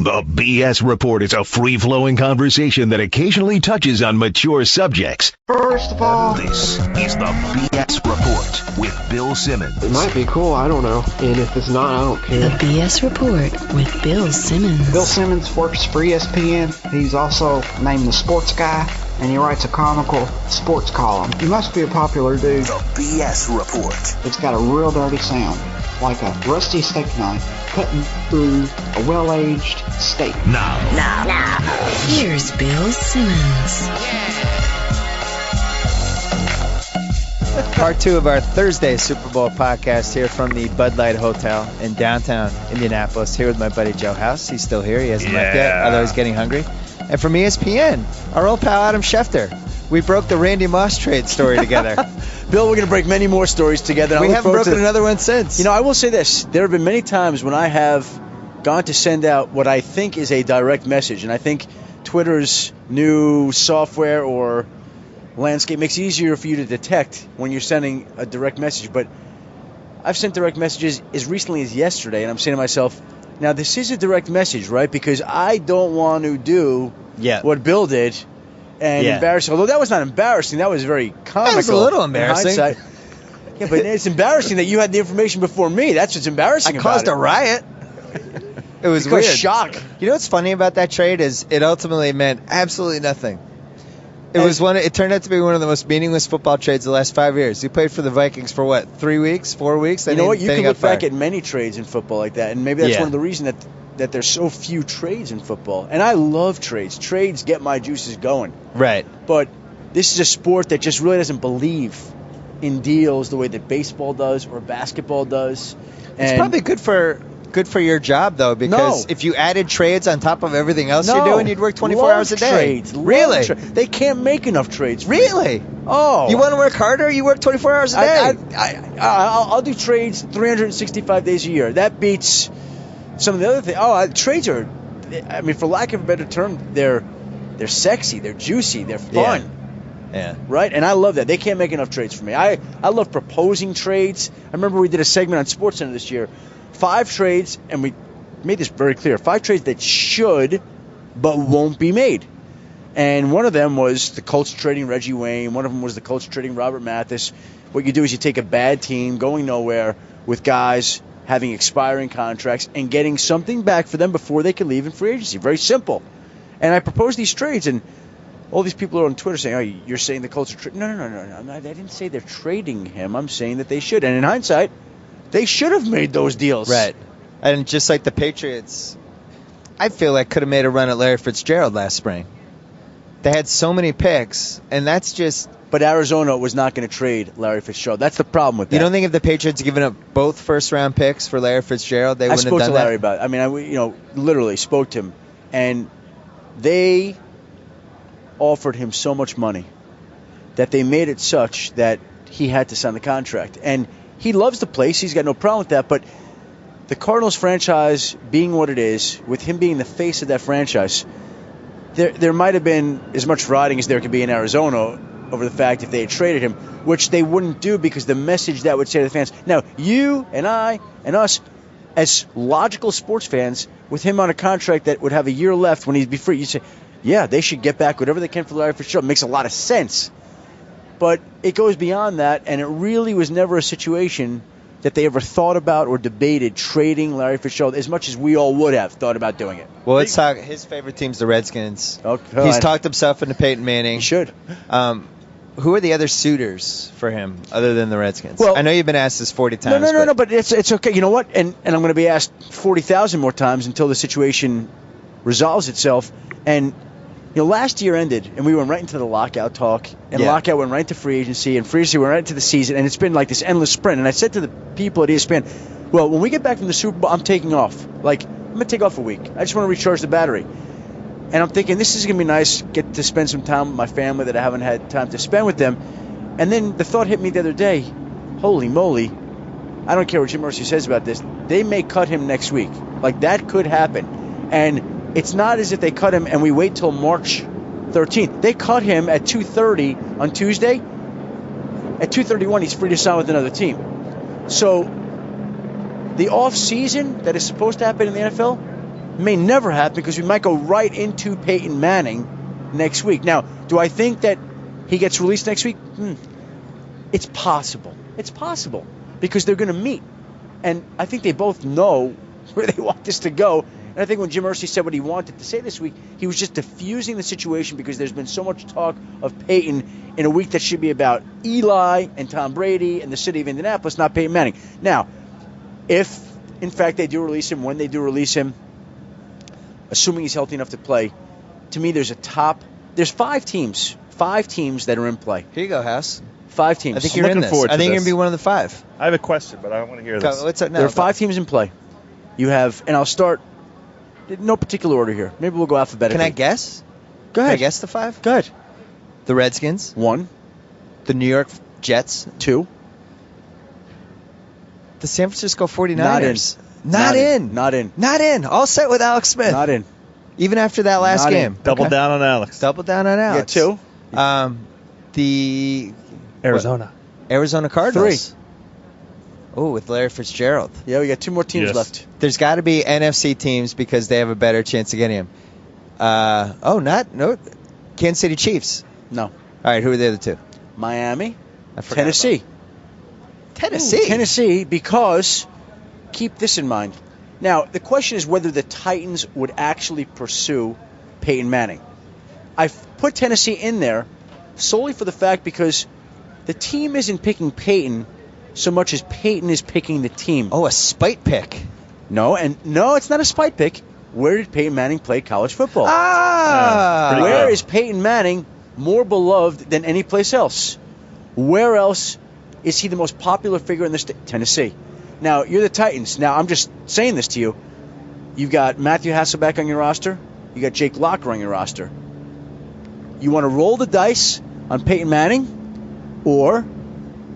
The BS Report is a free-flowing conversation that occasionally touches on mature subjects. First of all, This is the BS Report with Bill Simmons. it might be cool, I don't know. And if it's not, I don't The care. BS Report with Bill Simmons. Bill Simmons works for ESPN. He's also named the sports guy, and he writes a comical sports column. He must be a popular dude. The BS Report. It's got a real dirty sound, like a rusty steak knife cutting through a well-aged steak. Now. Here's Bill Simmons. Part 2 of our Thursday Super Bowl podcast here from the Bud Light Hotel in downtown Indianapolis. Here with my buddy Joe House. He's still here. He hasn't left yet, although he's getting hungry. And from ESPN, our old pal Adam Schefter. We broke the Randy Moss trade story together. Bill, we're going to break many more stories together. We haven't broken another one since. You know, I will say this. There have been many times when I have gone to send out what I think is a direct message, and I think Twitter's new software or landscape makes it easier for you to detect when you're sending a direct message. But I've sent direct messages as recently as yesterday, and I'm saying to myself, now this is a direct message, right? Because I don't want to do what Bill did and embarrass. Although that was not embarrassing, that was very comical. That was a little embarrassing. In hindsight. Yeah, but it's embarrassing that you had the information before me. That's what's embarrassing I about caused it. a riot. It was Because weird. shock. You know what's funny about that trade is it ultimately meant absolutely nothing. It turned out to be one of the most meaningless football trades of the last 5 years. He played for the Vikings for what, 3 weeks, 4 weeks? You know what? You then he can got look back fired. at many trades in football like that, and maybe that's one of the reasons that there's so few trades in football. And I love trades. Trades get my juices going. Right. But this is a sport that just really doesn't believe in deals the way that baseball does or basketball does. It's probably good for your job, though, because if you added trades on top of everything else you're doing, you'd work 24 hours a day. Trades. Really? They can't make enough trades. Really? Oh. You want to work harder? You work 24 hours a day. I'll do trades 365 days a year. That beats some of the other things. Trades are, I mean, for lack of a better term, they're sexy, they're juicy, they're fun. Yeah. Right? And I love that. They can't make enough trades for me. I love proposing trades. I remember we did a segment on SportsCenter this year. 5 trades, and we made this very clear. 5 trades that should but won't be made. And one of them was the Colts trading Reggie Wayne. One of them was the Colts trading Robert Mathis. What you do is you take a bad team going nowhere with guys having expiring contracts and getting something back for them before they can leave in free agency. Very simple. And I proposed these trades, and all these people are on Twitter saying, "Oh, you're saying the Colts are trading?" No. I didn't say they're trading him. I'm saying that they should. And in hindsight, they should have made those deals. Right. And just like the Patriots, I feel like could have made a run at Larry Fitzgerald last spring. They had so many picks, and that's just... But Arizona was not going to trade Larry Fitzgerald. That's the problem with that. You don't think if the Patriots had given up both first-round picks for Larry Fitzgerald, they wouldn't have done that? I spoke to Larry about it. I mean, I literally spoke to him, and they offered him so much money that they made it such that he had to sign the contract. And he loves the place. He's got no problem with that. But the Cardinals franchise being what it is, with him being the face of that franchise, there might have been as much riding as there could be in Arizona over the fact if they had traded him, which they wouldn't do because the message that would say to the fans. Now, you and I and us, as logical sports fans, with him on a contract that would have a year left when he'd be free, you'd say, yeah, they should get back whatever they can for Larry Fitzgerald. It makes a lot of sense. But it goes beyond that, and it really was never a situation that they ever thought about or debated trading Larry Fitzgerald as much as we all would have thought about doing it. Well, let's talk. His favorite team's the Redskins. Okay. He's talked himself into Peyton Manning. He should. Who are the other suitors for him other than the Redskins? Well, I know you've been asked this 40 times. No, but it's okay. You know what? And I'm going to be asked 40,000 more times until the situation resolves itself. And last year ended, and we went right into the lockout talk, and lockout went right to free agency, and free agency went right into the season, and it's been like this endless sprint. And I said to the people at ESPN, well, when we get back from the Super Bowl, I'm taking off. I'm going to take off a week. I just want to recharge the battery. And I'm thinking, this is going to be nice, get to spend some time with my family that I haven't had time to spend with them. And then the thought hit me the other day, holy moly, I don't care what Jim Mercy says about this, they may cut him next week. That could happen. And it's not as if they cut him and we wait till March 13th. They cut him at 2:30 on Tuesday. At 2:31, he's free to sign with another team. So the off season that is supposed to happen in the NFL may never happen because we might go right into Peyton Manning next week. Now, do I think that he gets released next week? It's possible. It's possible because they're going to meet. And I think they both know where they want this to go. And I think when Jim Irsay said what he wanted to say this week, he was just diffusing the situation because there's been so much talk of Peyton in a week that should be about Eli and Tom Brady and the city of Indianapolis, not Peyton Manning. Now, if, in fact, they do release him, when they do release him, assuming he's healthy enough to play, to me there's 5 teams that are in play. Here you go, House. 5 teams. I think you're in this. I think you're going to be one of the 5. I have a question, but I don't want to hear this. What's up now? There are 5 teams in play. You have, and I'll start, no particular order here. Maybe we'll go alphabetically. Can I guess? Go ahead. Can I guess the 5? Go ahead. The Redskins. 1. The New York Jets. 2. The San Francisco 49ers. Not in. Not in. All set with Alex Smith. Not in. Even after that last game. Double down on Alex. Double down on Alex. Yeah, 2. The Arizona. Arizona Cardinals. 3. Oh, with Larry Fitzgerald. Yeah, we got 2 more teams left. There's got to be NFC teams because they have a better chance of getting him. No. Kansas City Chiefs. No. All right, who are the other 2? Miami. I forgot Tennessee. Tennessee, because keep this in mind. Now, the question is whether the Titans would actually pursue Peyton Manning. I've put Tennessee in there solely for the fact because the team isn't picking Peyton so much as Peyton is picking the team. Oh, a spite pick. No, it's not a spite pick. Where did Peyton Manning play college football? Where is Peyton Manning more beloved than any place else? Where else is he the most popular figure in the state? Tennessee. Now, you're the Titans. Now, I'm just saying this to you. You've got Matthew Hasselbeck on your roster. You got Jake Locker on your roster. You want to roll the dice on Peyton Manning, or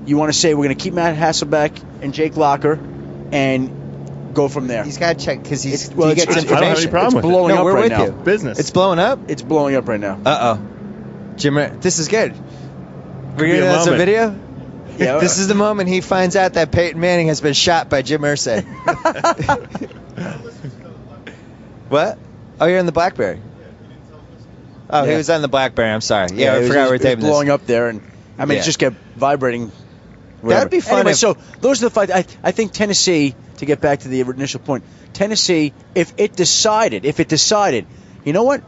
you want to say we're going to keep Matt Hasselbeck and Jake Locker and go from there? He's got to check because he gets I don't have any information. problem with it. blowing up we're right with now. you. Business. It's blowing up? It's blowing up right now. Uh-oh. Jim, this is good. We're be going a to a moment. video? Yeah. This is the moment he finds out that Peyton Manning has been shot by Jim Irsay. What? Oh, you're in the BlackBerry. Oh, he was on the BlackBerry. I'm sorry. Yeah, I forgot we're taping this. blowing up there, and I mean, it just kept vibrating. That'd be fun. Anyway, if, so those are the 5. I think Tennessee, to get back to the initial point, Tennessee, if it decided, you know what?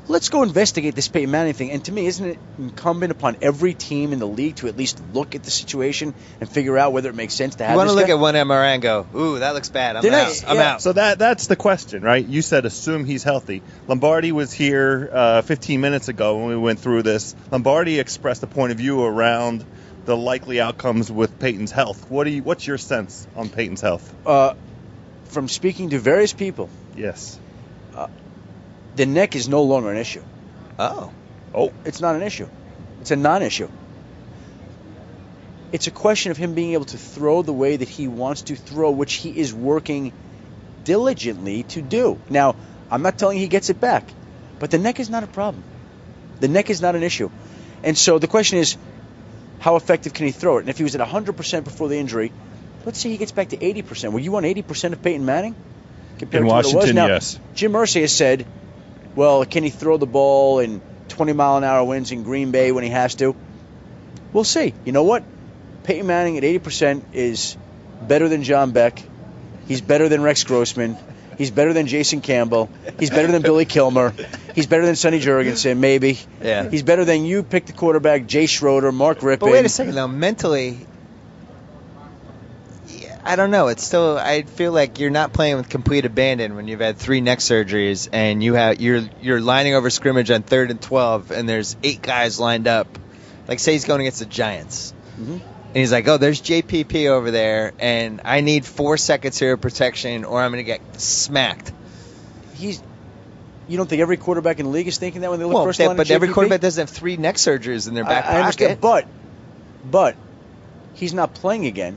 Let's go investigate this Peyton Manning thing. And to me, isn't it incumbent upon every team in the league to at least look at the situation and figure out whether it makes sense to have you want this to look guy? at one MRI and go, ooh, that looks bad. I'm They're out. not- I'm yeah. out. So that's the question, right? You said assume he's healthy. Lombardi was here 15 minutes ago when we went through this. Lombardi expressed a point of view around the likely outcomes with Peyton's health. What's your sense on Peyton's health? From speaking to various people, Yes. the neck is no longer an issue. Oh. It's not an issue. It's a non-issue. It's a question of him being able to throw the way that he wants to throw, which he is working diligently to do. Now, I'm not telling you he gets it back, but the neck is not a problem. The neck is not an issue. And so the question is, how effective can he throw it? And if he was at 100% before the injury, let's say he gets back to 80%. Well, you want 80% of Peyton Manning? Compared In to what it was? Washington, Now, yes. Jim Irsay has said, well, can he throw the ball in 20-mile-an-hour winds in Green Bay when he has to? We'll see. You know what? Peyton Manning at 80% is better than John Beck. He's better than Rex Grossman. He's better than Jason Campbell. He's better than Billy Kilmer. He's better than Sonny Jurgensen, maybe. Yeah. He's better than you picked the quarterback, Jay Schroeder, Mark Rippon. But wait a second, though. Mentally, I don't know. It's still. I feel like you're not playing with complete abandon when you've had 3 neck surgeries and you're lining over scrimmage on 3rd and 12 and there's 8 guys lined up. Like say he's going against the Giants, and he's like, "Oh, there's JPP over there, and I need 4 seconds here of protection, or I'm going to get smacked." You don't think every quarterback in the league is thinking that when they look first line? But at every JPP? quarterback doesn't have 3 neck surgeries in their back I understand, pocket. but he's not playing again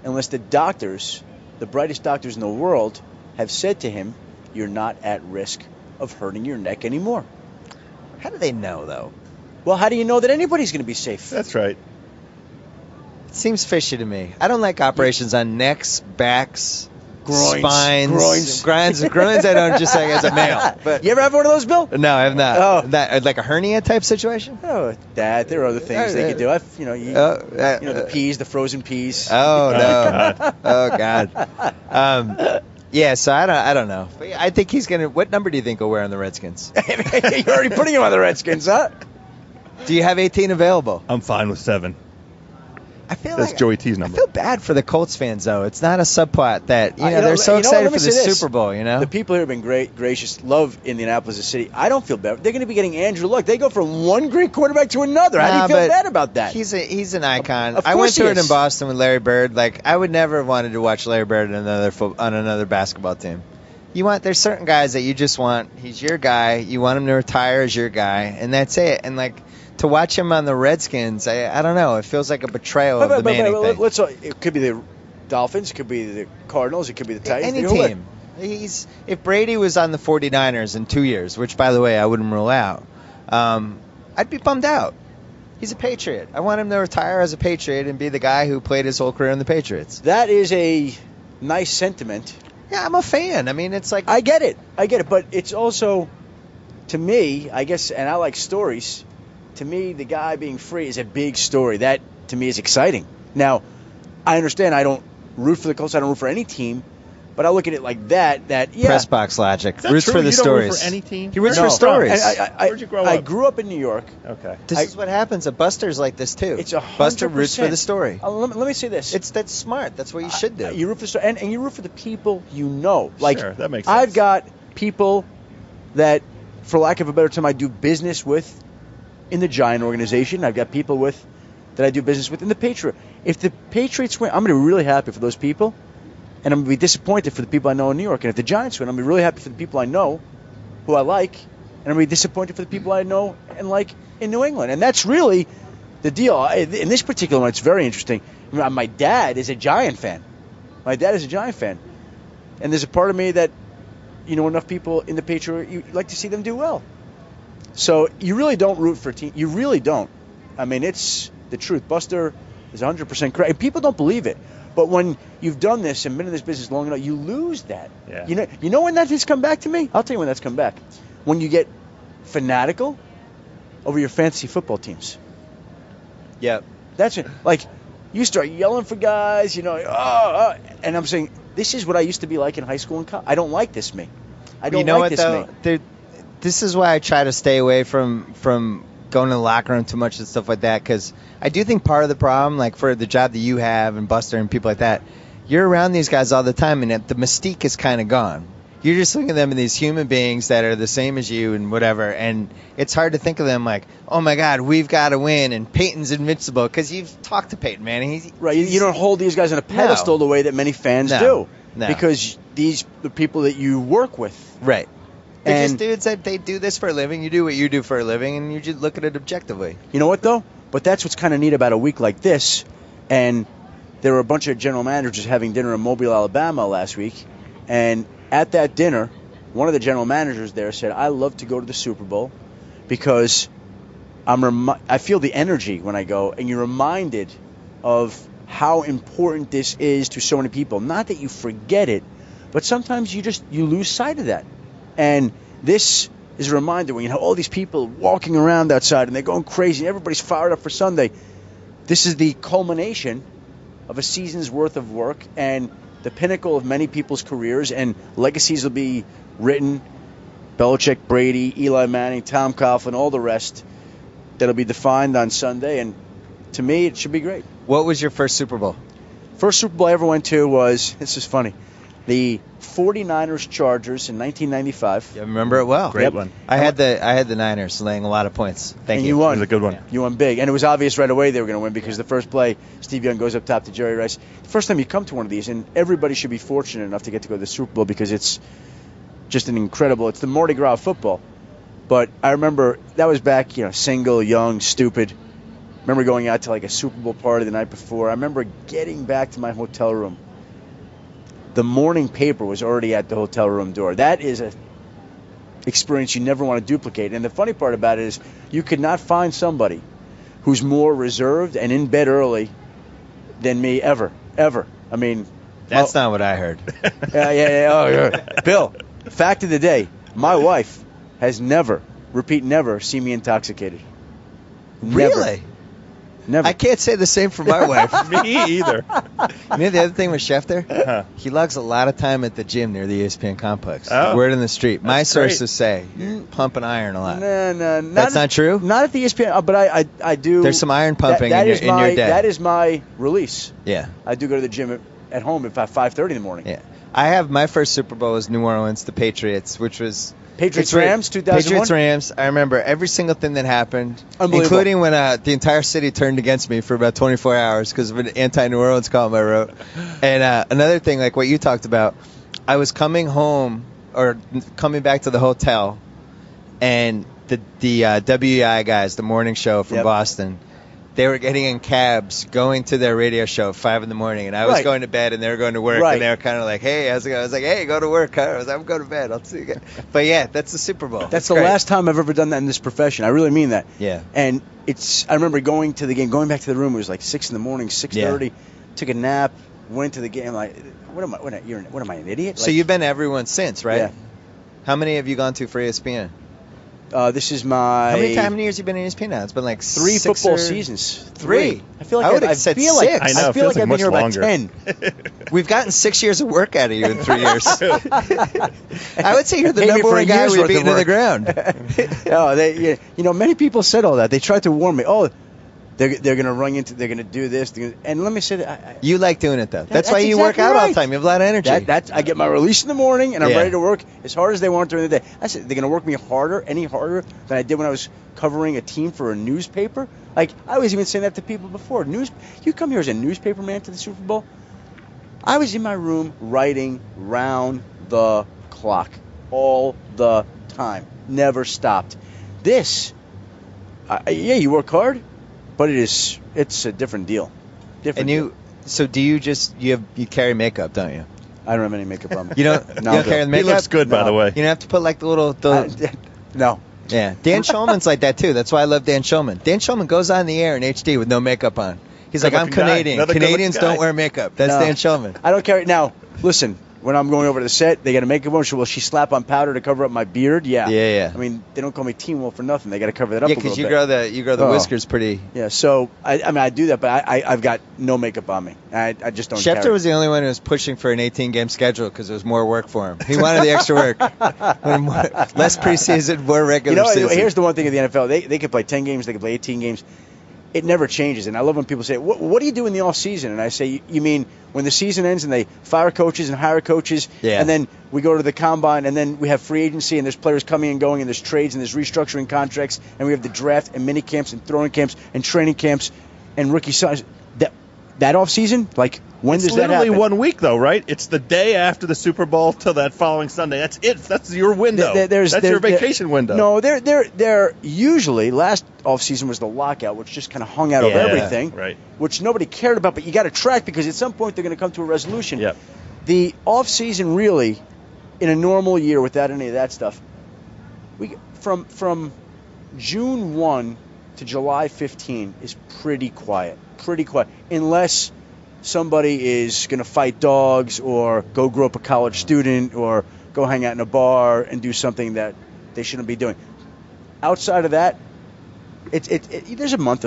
unless the doctors, the brightest doctors in the world, have said to him, "You're not at risk of hurting your neck anymore." How do they know, though? Well, how do you know that anybody's going to be safe? That's right. It seems fishy to me. I don't like operations on necks, backs, spines, grinds. I don't just say as a male. But you ever have one of those, Bill? no, I have not. Oh. That like a hernia type situation. Oh, Dad, there are other things they could do. The peas, the frozen peas. Oh no! Oh God. Yeah, so I don't know. But I think he's gonna. What number do you think he'll wear on the Redskins? You're already putting him on the Redskins, huh? Do you have 18 available? I'm fine with 7. I feel That's like Joey T's number. I feel bad for the Colts fans though. It's not a subplot that they're so excited for the Super Bowl. The people here have been gracious, love Indianapolis as a city. I don't feel bad. They're going to be getting Andrew Luck. They go from one great quarterback to another. How do you feel bad about that? He's an icon. Of I went course he through it is. in Boston with Larry Bird. Like I would never have wanted to watch Larry Bird on another basketball team. There's certain guys that you just want. He's your guy. You want him to retire as your guy, and that's it. And to watch him on the Redskins, I don't know. It feels like a betrayal of the Manning thing. It could be the Dolphins. It could be the Cardinals. It could be the Titans. Any team. If Brady was on the 49ers in 2 years, which, by the way, I wouldn't rule out, I'd be bummed out. He's a Patriot. I want him to retire as a Patriot and be the guy who played his whole career in the Patriots. That is a nice sentiment. Yeah, I'm a fan. I mean, it's like... I get it. But it's also, to me, I guess, and I like stories... To me, the guy being free is a big story. That, to me, is exciting. Now, I understand I don't root for the Colts. I don't root for any team. But I look at it like that, Press box logic. Roots true? for the you stories. Don't root for any team? He roots for stories. Where'd you grow up? I grew up in New York. Okay. This is what happens. A Buster's like this, too. It's 100%. Buster roots for the story. Let me say this. That's smart. That's what you should do. You root for the story. And you root for the people you know. Sure, that makes sense. I've got people that, for lack of a better term, I do business with in the Giant organization. I've got people that I do business with in the Patriot. If the Patriots win, I'm going to be really happy for those people, and I'm going to be disappointed for the people I know in New York. And if the Giants win, I'm going to be really happy for the people I know, who I like, and I'm going to be disappointed for the people I know and like in New England. And that's really the deal. In this particular one, it's very interesting. My dad is a Giant fan. And there's a part of me that, enough people in the Patriot, you like to see them do well. So you really don't root for a team. You really don't. I mean, it's the truth. Buster is 100% correct. And people don't believe it. But when you've done this and been in this business long enough, you lose that. Yeah. You know when that has come back to me? I'll tell you when that's come back. When you get fanatical over your fantasy football teams. Yep. That's it. Like, you start yelling for guys, and I'm saying, this is what I used to be like in high school and college. I don't like this me. I don't like this me. This is why I try to stay away from going to the locker room too much and stuff like that, because I do think part of the problem, like for the job that you have and Buster and people like that, you're around these guys all the time, and the mystique is kind of gone. You're just looking at them as these human beings that are the same as you and whatever, and it's hard to think of them like, oh my God, we've got to win, and Peyton's invincible, because you've talked to Peyton Manning. You don't hold these guys on a pedestal the way that many fans do, because these the people that you work with. Right. They're just dudes that they do this for a living. You do what you do for a living, and you just look at it objectively. You know what, though? But that's what's kind of neat about a week like this. And there were a bunch of general managers having dinner in Mobile, Alabama last week. And at that dinner, one of the general managers there said, I love to go to the Super Bowl because I feel the energy when I go. And you're reminded of how important this is to so many people. Not that you forget it, but sometimes you lose sight of that. And this is a reminder when you have all these people walking around outside and they're going crazy and everybody's fired up for Sunday. This is the culmination of a season's worth of work and the pinnacle of many people's careers, and legacies will be written. Belichick, Brady, Eli Manning, Tom Coughlin, all the rest that'll be defined on Sunday. And to me, it should be great. What was your first Super Bowl? First Super Bowl I ever went to was, this is funny, the 49ers Chargers in 1995. I remember it well. Great one. I had the Niners laying a lot of points. Thank you. You won. It was a good one. You won big. And it was obvious right away they were going to win because the first play, Steve Young goes up top to Jerry Rice. The first time you come to one of these, and everybody should be fortunate enough to get to go to the Super Bowl because it's just an incredible, it's the Mardi Gras of football. But I remember that was back, single, young, stupid. Remember going out to like a Super Bowl party the night before. I remember getting back to my hotel room. The morning paper was already at the hotel room door. That is a experience you never want to duplicate. And the funny part about it is you could not find somebody who's more reserved and in bed early than me ever. I mean, That's not what I heard. Yeah. Oh, yeah. Bill, fact of the day, my wife has never seen me intoxicated. Really? Never. I can't say the same for my wife. Me either. You know the other thing with Schefter? Huh. He logs a lot of time at the gym near the ESPN complex. Oh. Word in the street. My That's sources say you're pumping iron a lot. No, That's not true? Not at the ESPN, but I do. There's some iron pumping in your day. That is my release. Yeah. I do go to the gym at home at 5:30 in the morning. Yeah. I have my first Super Bowl was New Orleans, the Patriots, which was Patriots-Rams, 2001? Patriots-Rams. I remember every single thing that happened, Unbelievable. including when the entire city turned against me for about 24 hours because of an anti-New Orleans column I wrote. And another thing, like what you talked about, I was coming home or coming back to the hotel, and the WEI guys, the morning show from Boston, they were getting in cabs going to their radio show at 5 in the morning, and I was going to bed, and they were going to work, and they were kind of like, hey, how's it going? I was like, hey, go to work. I'm going to bed. I'll see you again. But, yeah, that's the Super Bowl. That's the last time I've ever done that in this profession. I really mean that. Yeah. And I remember going to the game, going back to the room, it was like 6 in the morning, 6:30, took a nap, went to the game, like, what am I, an idiot? So you've been to everyone since, right? Yeah. How many have you gone to for ESPN? This is my... How many years have you been in ESPN now? It's been like 3 football seasons. 3? I feel like I would have said 6. I feel like I've been here about 10. We've gotten 6 years of work out of you in 3 years. I would say you're the Pay me number for a one guy year's we've worth beaten of to the ground. Many people said all that. They tried to warn me. Oh, they're going to run into, they're going to do this. And let me say that. You like doing it, though. That's why exactly you work out all the right. time. You have a lot of energy. I get my release in the morning, and I'm ready to work as hard as they want during the day. I said, they're going to work me any harder than I did when I was covering a team for a newspaper? Like, I was even saying that to people before. You come here as a newspaper man to the Super Bowl? I was in my room writing round the clock all the time. Never stopped. This, you work hard, but it's a different deal. So do you you carry makeup, don't you? I don't have any makeup on me. You don't carry the makeup? He looks good, by the way. You don't have to put like the little... No. Yeah, Dan Shulman's like that too. That's why I love Dan Shulman. Dan Shulman goes on the air in HD with no makeup on. He's like, I'm Canadian. Canadians don't wear makeup. That's Dan Shulman. I don't carry... Now, listen, when I'm going over to the set, they got a makeup on. Will she slap on powder to cover up my beard? Yeah. Yeah. I mean, they don't call me Teen Wolf for nothing. They got to cover that up a little bit. Yeah, because you grow the whiskers pretty... Yeah, so, I do that, but I've got no makeup on me. I just don't carry. Schefter was the only one who was pushing for an 18-game schedule because there was more work for him. He wanted the extra work. Less preseason, more regular season. Here's the one thing in the NFL. They could play 10 games. They could play 18 games. It never changes. And I love when people say, what do you do in the off season? And I say, you mean when the season ends and they fire coaches and hire coaches, and then we go to the combine, and then we have free agency, and there's players coming and going, and there's trades, and there's restructuring contracts, and we have the draft and mini camps and throwing camps and training camps and rookie size. That off season, like, when does that happen? It's literally 1 week, though, right? It's the day after the Super Bowl till that following Sunday. That's it. That's your window. That's your vacation window. No, they're usually, last off season was the lockout, which just kind of hung out over everything, right? Which nobody cared about, but you got to track because at some point they're going to come to a resolution. Yep. The off season, really, in a normal year without any of that stuff, from June 1 to July 15 is pretty quiet. Unless somebody is going to fight dogs or go grow up a college student or go hang out in a bar and do something that they shouldn't be doing. Outside of that, there's a month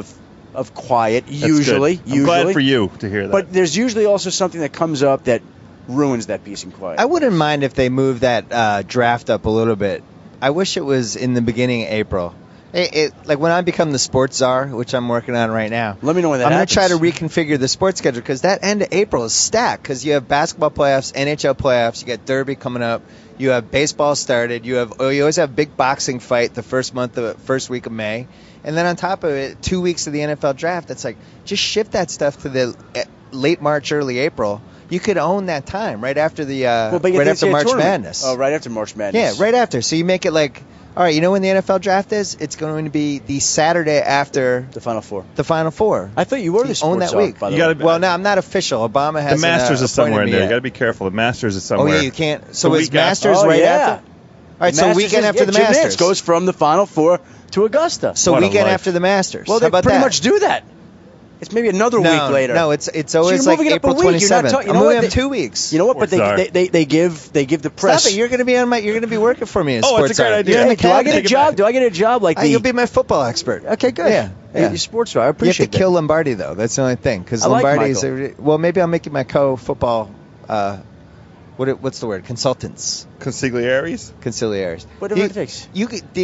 of quiet, usually. Good. I'm glad for you to hear that. But there's usually also something that comes up that ruins that peace and quiet. I wouldn't mind if they moved that draft up a little bit. I wish it was in the beginning of April. Like when I become the sports czar, which I'm working on right now. Let me know when that happens. I'm going to try to reconfigure the sports schedule because that end of April is stacked because you have basketball playoffs, NHL playoffs, you got Derby coming up, you have baseball started, you always have big boxing fight the first week of May, and then on top of it, 2 weeks of the NFL draft. It's like just shift that stuff to the late March, early April. You could own that time right after March Madness. Oh, right after March Madness. Yeah, right after. So you make it like, all right, you know when the NFL draft is? It's going to be the Saturday after the Final Four. The Final Four. I thought you were the sports own that czar, week. By the way. Well, no, I'm not official. Obama has the Masters is somewhere in there. You got to be careful. The Masters is somewhere. Oh yeah, you can't. So it's Masters after? right after. All right, so weekend after the Masters. Gymnastics goes from the Final Four to Augusta. So weekend after the Masters. Well, they pretty much do that. It's maybe another week later. No, it's always so like April 27th. You know what? 2 weeks. You know what? But they give the press. Stop it. You're going to be working for me as Oh, sports it's a great writer. idea. Do I get a job? Do I get a job like You'll be my football expert. Okay, good. Yeah. You're sports writer. I You appreciate have to kill Lombardi though. That's the only thing because I like Lombardi's. Michael. Well, maybe I'll make you my co-football. What's the word? Consultants. Consigliaries? Conciliaries. Whatever it takes.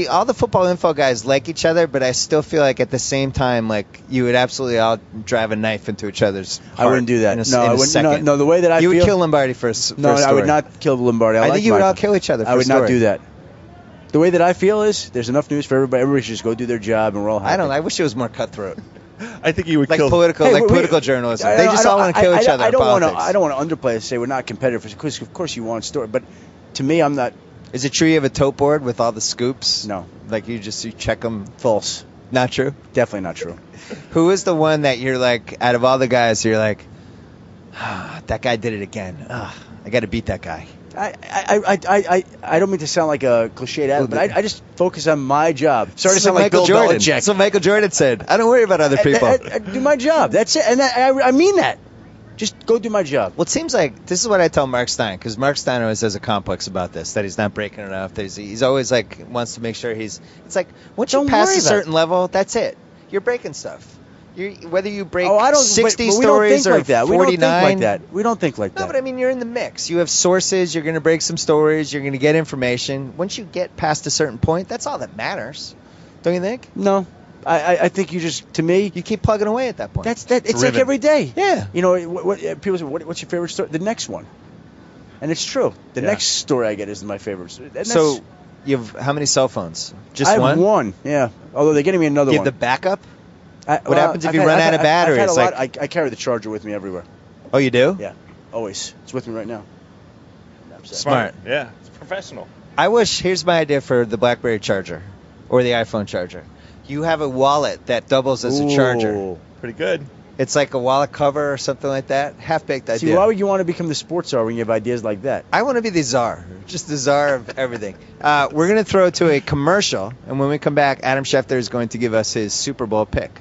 All the football info guys like each other, but I still feel like at the same time, like you would absolutely all drive a knife into each other's heart. I wouldn't do that. I wouldn't. No, the way that you would kill Lombardi for a No, story. I would not kill Lombardi. I think you would all kill each other for I would a story. not do that. The way that I feel is there's enough news for everybody. Everybody should just go do their job and we're all happy. I wish it was more cutthroat. I think you would Like kill political journalism. They just all want to kill each other. I don't want to underplay and say we're not competitive because of course you want story, but to me I'm not. Is it true you have a tote board with all the scoops? No. Like you check them. False. Not true. Definitely not true. Who is the one that you're like out of all the guys? You're like, that guy did it again. I got to beat that guy. I don't mean to sound like a cliche ad, but I just focus on my job. Sorry to sound like Bill Jordan. Belichick. So Michael Jordan said, I don't worry about other people. I do my job. That's it. And I mean that. Just go do my job. Well, it seems like this is what I tell Mark Stein, because Mark Stein always has a complex about this, that he's not breaking enough. That he's always like wants to make sure it's like once you pass a certain level, that's it. You're breaking stuff. Whether you break 60 stories or 49. We don't think like that. We don't think like that. No, but I mean, you're in the mix. You have sources. You're going to break some stories. You're going to get information. Once you get past a certain point, that's all that matters. Don't you think? No. I think you just, to me, you keep plugging away at that point. It's like every day. Yeah. You know, people say, what's your favorite story? The next one. And it's true. The next story I get is my favorite story. So, you have how many cell phones? Just one? I have one, yeah. Although they're getting me another one. You have the backup? What happens if you run out of batteries? I carry the charger with me everywhere. Oh, you do? Yeah, always. It's with me right now. Smart. Yeah, it's professional. Here's my idea for the BlackBerry charger or the iPhone charger. You have a wallet that doubles as a charger. Pretty good. It's like a wallet cover or something like that. Half-baked idea. See, why would you want to become the sports czar when you have ideas like that? I want to be the czar. Just the czar of everything. We're going to throw to a commercial, and when we come back, Adam Schefter is going to give us his Super Bowl pick.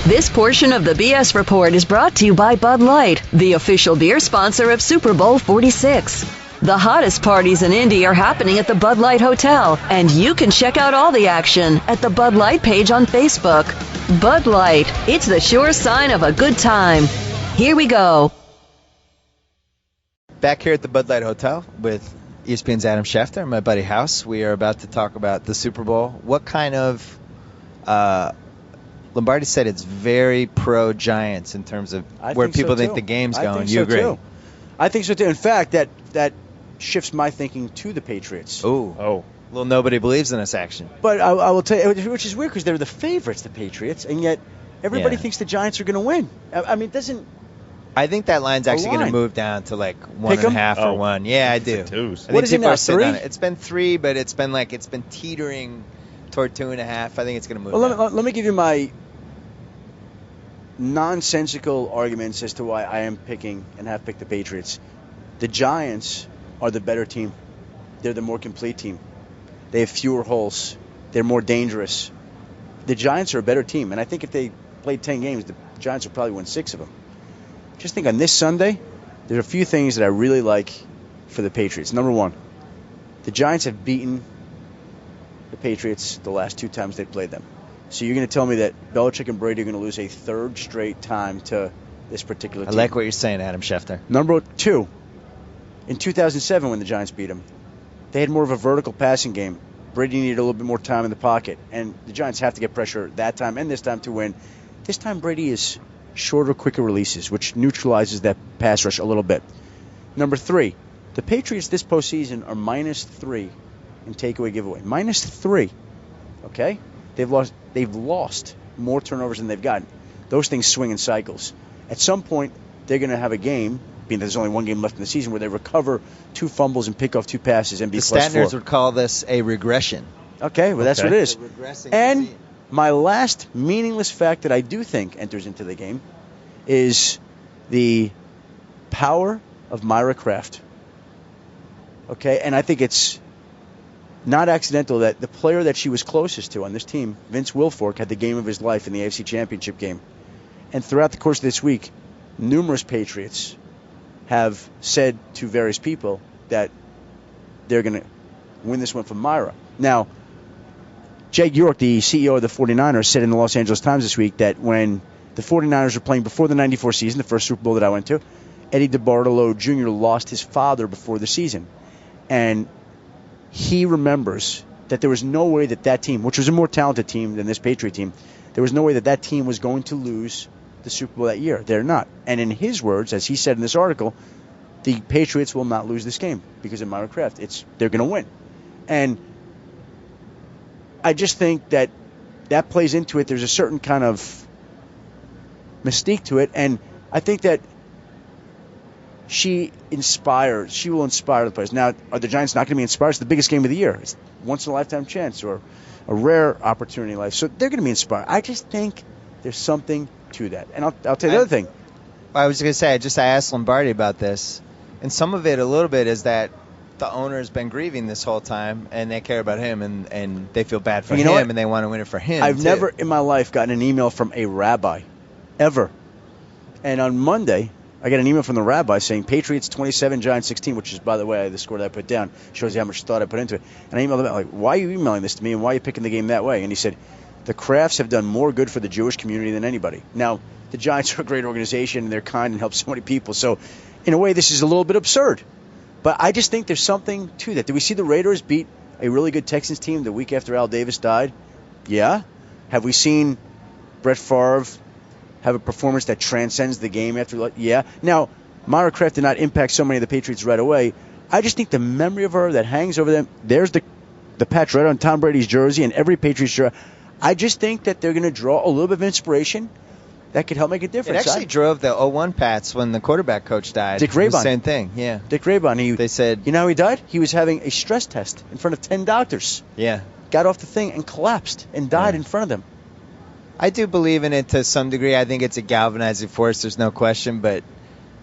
This portion of the BS Report is brought to you by Bud Light, the official beer sponsor of Super Bowl 46. The hottest parties in Indy are happening at the Bud Light Hotel, and you can check out all the action at the Bud Light page on Facebook. Bud Light, it's the sure sign of a good time. Here we go. Back here at the Bud Light Hotel with ESPN's Adam Schefter and my buddy House. We are about to talk about the Super Bowl. What kind of Lombardi said it's very pro-Giants in terms of where people think the game's going. You agree? Too. I think so, too. In fact, that shifts my thinking to the Patriots. Oh. Well, nobody believes in us action. But I will tell you, which is weird because they're the favorites, the Patriots, and yet everybody thinks the Giants are going to win. I mean, it doesn't... I think that line's actually going to move down to like 1.5 or 1. Yeah, I do. What is it now, 3? It's been 3, but it's been teetering toward 2.5. I think it's going to move down. Let me give you my nonsensical arguments as to why I am picking and have picked the Patriots. The Giants are the better team. They're the more complete team. They have fewer holes. They're more dangerous. The Giants are a better team, and I think if they played 10 games, the Giants would probably win 6 of them. Just think on this Sunday, there are a few things that I really like for the Patriots. Number 1, the Giants have beaten the Patriots the last 2 times they played them. So you're going to tell me that Belichick and Brady are going to lose a 3rd straight time to this particular team? I like what you're saying, Adam Schefter. Number 2, in 2007 when the Giants beat them, they had more of a vertical passing game. Brady needed a little bit more time in the pocket, and the Giants have to get pressure that time and this time to win. This time Brady is shorter, quicker releases, which neutralizes that pass rush a little bit. Number 3, the Patriots this postseason are -3 in takeaway giveaway. -3. Okay? They've lost more turnovers than they've gotten. Those things swing in cycles. At some point, they're going to have a game, being that there's only 1 game left in the season, where they recover 2 fumbles and pick off 2 passes and be the +4. The Statners would call this a regression. Okay, well, that's what it is. And my last meaningless fact that I do think enters into the game is the power of Myra Kraft. Okay, and I think it's not accidental that the player that she was closest to on this team, Vince Wilfork, had the game of his life in the AFC Championship game. And throughout the course of this week, numerous Patriots have said to various people that they're going to win this one from Myra. Now, Jake York, the CEO of the 49ers, said in the Los Angeles Times this week that when the 49ers were playing before the 94 season, the first Super Bowl that I went to, Eddie DeBartolo Jr. lost his father before the season. And he remembers that there was no way that team, which was a more talented team than this Patriot team, there was no way that team was going to lose the Super Bowl that year. They're not. And in his words, as he said in this article, the Patriots will not lose this game because of Myra Kraft. They're going to win. And I just think that plays into it. There's a certain kind of mystique to it. And I think that she will inspire the players. Now, are the Giants not going to be inspired? It's the biggest game of the year. It's once in a lifetime chance or a rare opportunity in life. So they're going to be inspired. I just think there's something to that. And I'll tell you the other thing. I was going to say, I asked Lombardi about this, and some of it a little bit is that the owner's been grieving this whole time, and they care about him, and they feel bad for him, and they want to win it for him. I've never in my life gotten an email from a rabbi, ever. And on Monday, I got an email from the rabbi saying Patriots 27, Giants 16, which is, by the way, the score that I put down. Shows you how much thought I put into it. And I emailed him, like, why are you emailing this to me, and why are you picking the game that way? And he said, the Crafts have done more good for the Jewish community than anybody. Now, the Giants are a great organization, and they're kind and help so many people. So, in a way, this is a little bit absurd. But I just think there's something to that. Did we see the Raiders beat a really good Texans team the week after Al Davis died? Yeah. Have we seen Brett Favre have a performance that transcends the game after? Yeah. Now, Myra Kraft did not impact so many of the Patriots right away. I just think the memory of her that hangs over them, there's the patch right on Tom Brady's jersey and every Patriots jersey. I just think that they're going to draw a little bit of inspiration that could help make a difference. It actually drove the 01 Pats when the quarterback coach died. Dick Raybon. Same thing, yeah. Dick Raybon. They said, you know how he died? He was having a stress test in front of 10 doctors. Yeah. Got off the thing and collapsed and died in front of them. I do believe in it to some degree. I think it's a galvanizing force. There's no question. But,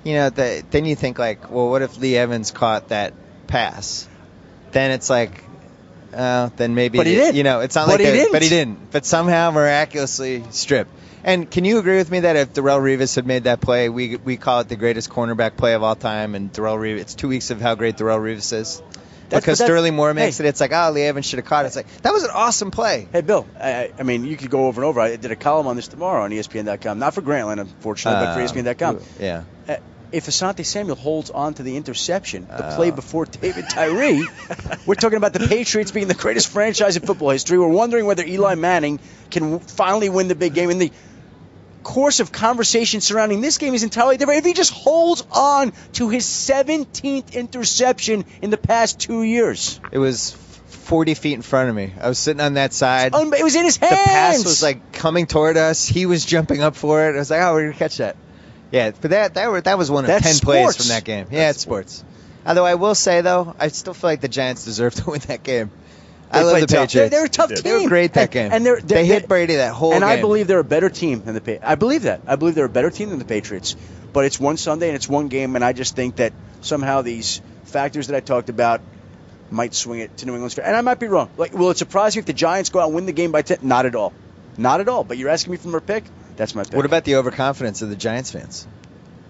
you know, then you think, like, well, what if Lee Evans caught that pass? Then it's like, then maybe. But he did. You know, it's not but like he didn't. But he didn't. But somehow miraculously stripped. And can you agree with me that if Darrelle Revis had made that play, we call it the greatest cornerback play of all time, and Darrelle Revis, it's 2 weeks of how great Darrelle Revis is? Because Sterling Moore makes it, it's like, Lee Evans should have caught it. It's like, that was an awesome play. Hey, Bill, I mean, you could go over and over. I did a column on this tomorrow on ESPN.com. Not for Grantland, unfortunately, but for ESPN.com. Yeah. If Asante Samuel holds on to the interception, the play before David Tyree, we're talking about the Patriots being the greatest franchise in football history. We're wondering whether Eli Manning can finally win the big game. In the course of conversation surrounding this game is entirely different. If he just holds on to his 17th interception in the past 2 years. It was 40 feet in front of me. I was sitting on that side. It was in his hands. The pass was like coming toward us. He was jumping up for it. I was like, we're going to catch that. Yeah, but that was one of 10 plays from that game. Yeah, it's sports. Although I will say, though, I still feel like the Giants deserve to win that game. I love the Patriots. They're a tough team. They were great that game. And they hit Brady that whole game. And I believe they're a better team than the Patriots. I believe that. I believe they're a better team than the Patriots. But it's one Sunday and it's one game, and I just think that somehow these factors that I talked about might swing it to New England's favor. And I might be wrong. Like, will it surprise you if the Giants go out and win the game by 10? Not at all. Not at all. But you're asking me for my pick? That's my pick. What about the overconfidence of the Giants fans?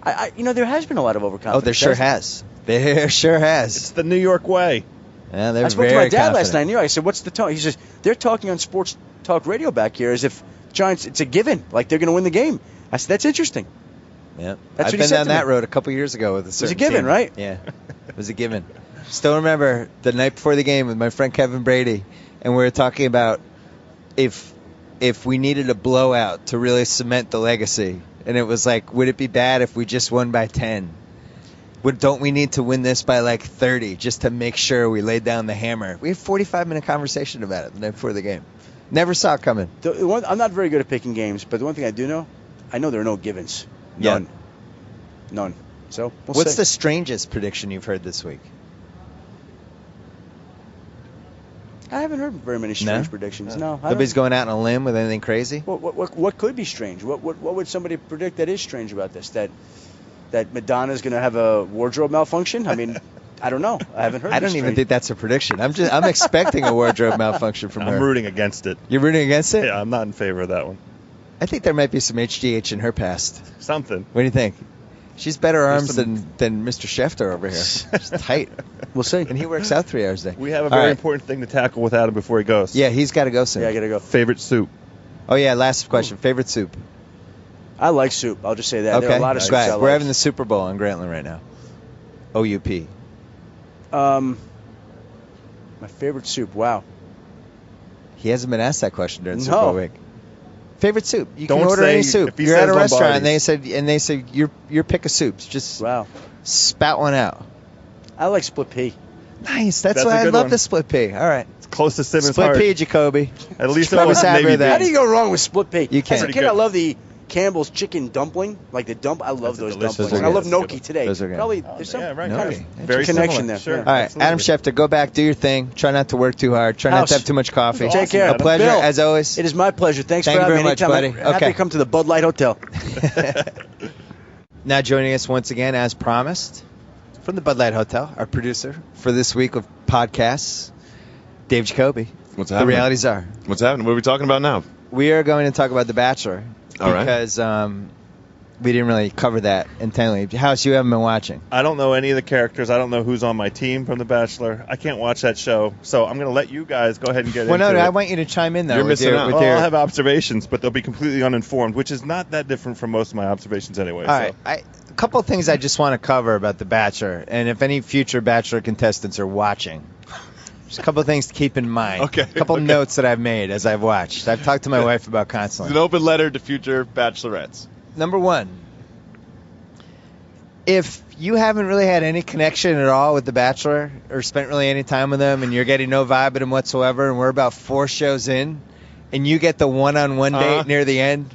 There has been a lot of overconfidence. Oh, there sure has. There sure has. It's the New York way. Yeah, they're I spoke to my dad confident. last night in New York. I said, what's the tone? He says, they're talking on sports talk radio back here as if Giants, it's a given, like they're going to win the game. I said, that's interesting. Yeah. That's I've been down that road a couple years ago with a certain It was a given, team. right? Yeah. It was a given. Still remember the night before the game with my friend Kevin Brady, and we were talking about if we needed a blowout to really cement the legacy, and it was like, would it be bad if we just won by 10? Don't we need to win this by like 30 just to make sure we laid down the hammer? We had a 45-minute conversation about it the night before the game. Never saw it coming. I'm not very good at picking games, but the one thing I do know, I know there are no givens. None. Yeah. None. So what's the strangest prediction you've heard this week? I haven't heard very many strange predictions. No. Nobody's going out on a limb with anything crazy? What could be strange? What would somebody predict that is strange about this? That Madonna's going to have a wardrobe malfunction? I mean, I don't know. I haven't heard. I don't even think that's a prediction. I'm expecting a wardrobe malfunction from her. I'm rooting against it. You're rooting against it? Yeah, I'm not in favor of that one. I think there might be some HGH in her past. Something. What do you think? She's better arms than Mr. Schefter over here. She's tight. We'll see. And he works out 3 hours a day. We have a very important thing to tackle with Adam before he goes. Yeah, he's got to go soon. Yeah, I got to go. Favorite soup? Oh, yeah, last question. Favorite soup? I like soup. I'll just say that. Okay. There are a lot of soups I like. We're having the Super Bowl in Grantland right now. OUP. My favorite soup. Wow. He hasn't been asked that question during Super Bowl week. Favorite soup? You Don't can order say any soup. if he You're at a says restaurant Lombardi's. and they say your pick of soups. Just spout one out. I like split pea. Nice. That's a why I good love one. the split pea. All right. It's close to Simmons' Split heart. pea, Jacoby. At least Probably it was happy Navy with that. How beef. do you go wrong with split pea? You can't. As a Pretty kid, good. I love the Campbell's chicken dumpling. Like the dump. I love those delicious dumplings. one. I love Those are gnocchi today. Those are good. Probably there's some Yeah, right. kind Gnocchi. of Very connection similar. there. Sure. Yeah. All right, Absolutely. Adam Schefter, go back, do your thing. Try not to work too hard. Try not House. to have too much coffee. Take care. A pleasure, Bill, as always. It is my pleasure. Thanks Thank for you having very me. much, Anytime. buddy. I'm happy Okay. to come to the Bud Light Hotel. Now joining us once again, as promised, from the Bud Light Hotel, our producer for this week of podcasts, Dave Jacoby. What's The happening? realities are. What's happening? What are we talking about now? We are going to talk about The Bachelor. All right. Because we didn't really cover that intently. House, you haven't been watching. I don't know any of the characters. I don't know who's on my team from The Bachelor. I can't watch that show. So I'm going to let you guys go ahead and get Well, into no, it. I want you to chime in, though. You're with missing your, out. with Well, your- I'll have observations, but they'll be completely uninformed, which is not that different from most of my observations anyway. All right. A couple of things I just want to cover about The Bachelor, and if any future Bachelor contestants are watching, just a couple of things to keep in mind. Okay, A couple okay. notes that I've made as I've watched. I've talked to my wife about It's constantly. an open letter to future bachelorettes. Number one, if you haven't really had any connection at all with The Bachelor or spent really any time with him and you're getting no vibe at him whatsoever, and we're about 4 shows in, and you get the one-on-one date near the end,